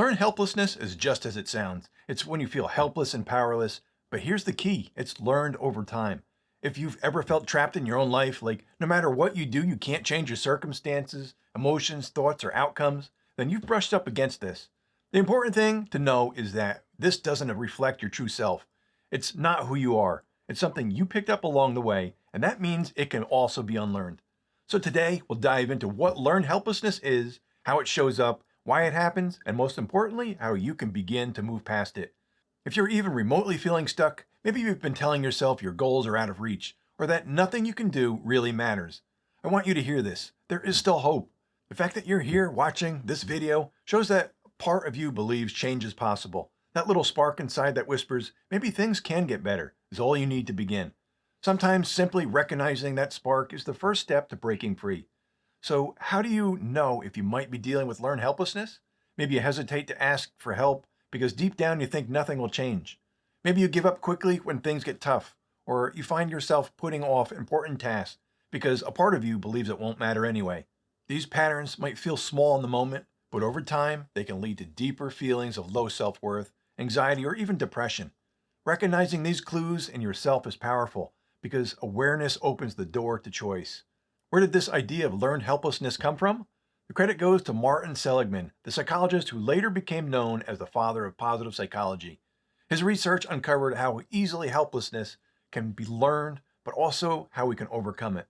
Learn helplessness is just as it sounds. It's when you feel helpless and powerless, but here's the key. It's learned over time. If you've ever felt trapped in your own life, like no matter what you do, you can't change your circumstances, emotions, thoughts, or outcomes, then you've brushed up against this. The important thing to know is that this doesn't reflect your true self. It's not who you are. It's something you picked up along the way, and that means it can also be unlearned. So today, we'll dive into what learned helplessness is, how it shows up, why it happens, and most importantly, how you can begin to move past it. If you're even remotely feeling stuck, maybe you've been telling yourself your goals are out of reach, or that nothing you can do really matters. I want you to hear this. There is still hope. The fact that you're here watching this video shows that part of you believes change is possible. That little spark inside that whispers, maybe things can get better, is all you need to begin. Sometimes simply recognizing that spark is the first step to breaking free. So how do you know if you might be dealing with learned helplessness? Maybe you hesitate to ask for help because deep down you think nothing will change. Maybe you give up quickly when things get tough, or you find yourself putting off important tasks because a part of you believes it won't matter anyway. These patterns might feel small in the moment, but over time they can lead to deeper feelings of low self-worth, anxiety, or even depression. Recognizing these clues in yourself is powerful because awareness opens the door to choice. Where did this idea of learned helplessness come from? The credit goes to Martin Seligman, the psychologist who later became known as the father of positive psychology. His research uncovered how easily helplessness can be learned, but also how we can overcome it.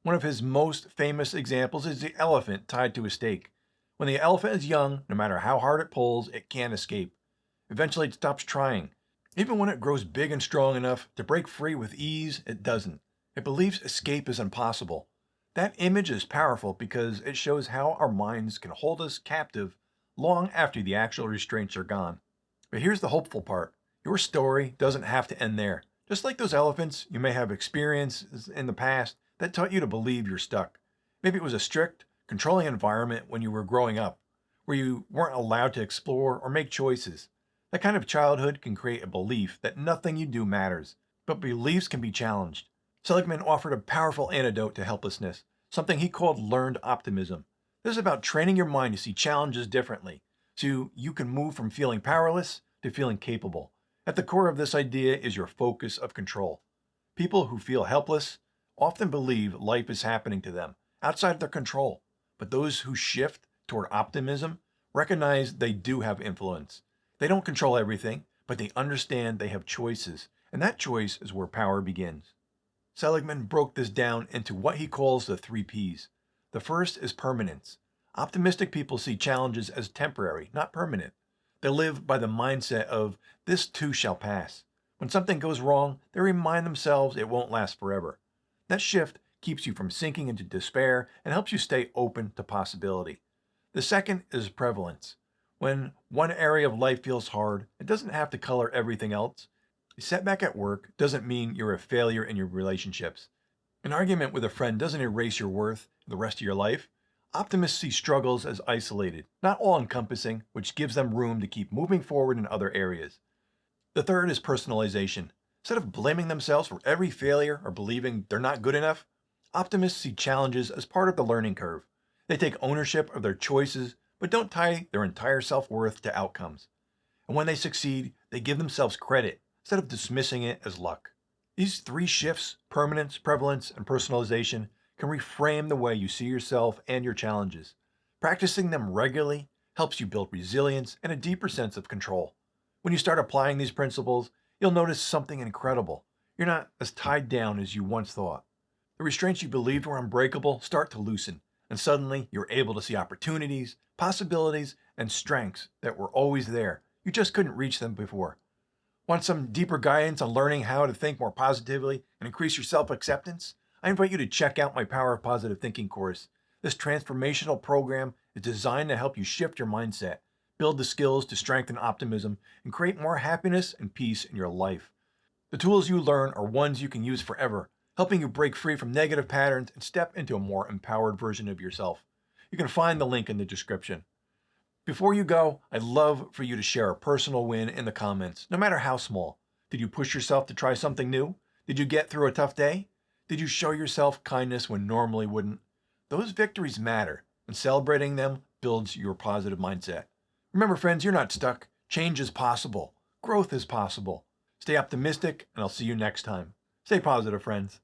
One of his most famous examples is the elephant tied to a stake. When the elephant is young, no matter how hard it pulls, it can't escape. Eventually it stops trying. Even when it grows big and strong enough to break free with ease, it doesn't. It believes escape is impossible. That image is powerful because it shows how our minds can hold us captive long after the actual restraints are gone. But here's the hopeful part. Your story doesn't have to end there. Just like those elephants, you may have experiences in the past that taught you to believe you're stuck. Maybe it was a strict, controlling environment when you were growing up, where you weren't allowed to explore or make choices. That kind of childhood can create a belief that nothing you do matters, but beliefs can be challenged. Seligman offered a powerful antidote to helplessness, something he called learned optimism. This is about training your mind to see challenges differently, so you can move from feeling powerless to feeling capable. At the core of this idea is your focus of control. People who feel helpless often believe life is happening to them, outside of their control. But those who shift toward optimism recognize they do have influence. They don't control everything, but they understand they have choices, and that choice is where power begins. Seligman broke this down into what he calls the 3 Ps. The first is permanence. Optimistic people see challenges as temporary, not permanent. They live by the mindset of, this too shall pass. When something goes wrong, they remind themselves it won't last forever. That shift keeps you from sinking into despair and helps you stay open to possibility. The second is prevalence. When one area of life feels hard, it doesn't have to color everything else. A setback at work doesn't mean you're a failure in your relationships. An argument with a friend doesn't erase your worth the rest of your life. Optimists see struggles as isolated, not all-encompassing, which gives them room to keep moving forward in other areas. The third is personalization. Instead of blaming themselves for every failure or believing they're not good enough, optimists see challenges as part of the learning curve. They take ownership of their choices, but don't tie their entire self-worth to outcomes. And when they succeed, they give themselves credit instead of dismissing it as luck. These 3 shifts, permanence, prevalence, and personalization, can reframe the way you see yourself and your challenges. Practicing them regularly helps you build resilience and a deeper sense of control. When you start applying these principles, you'll notice something incredible. You're not as tied down as you once thought. The restraints you believed were unbreakable start to loosen, and suddenly you're able to see opportunities, possibilities, and strengths that were always there. You just couldn't reach them before. Want some deeper guidance on learning how to think more positively and increase your self-acceptance? I invite you to check out my Power of Positive Thinking course. This transformational program is designed to help you shift your mindset, build the skills to strengthen optimism, and create more happiness and peace in your life. The tools you learn are ones you can use forever, helping you break free from negative patterns and step into a more empowered version of yourself. You can find the link in the description. Before you go, I'd love for you to share a personal win in the comments, no matter how small. Did you push yourself to try something new? Did you get through a tough day? Did you show yourself kindness when normally wouldn't? Those victories matter, and celebrating them builds your positive mindset. Remember, friends, you're not stuck. Change is possible. Growth is possible. Stay optimistic, and I'll see you next time. Stay positive, friends.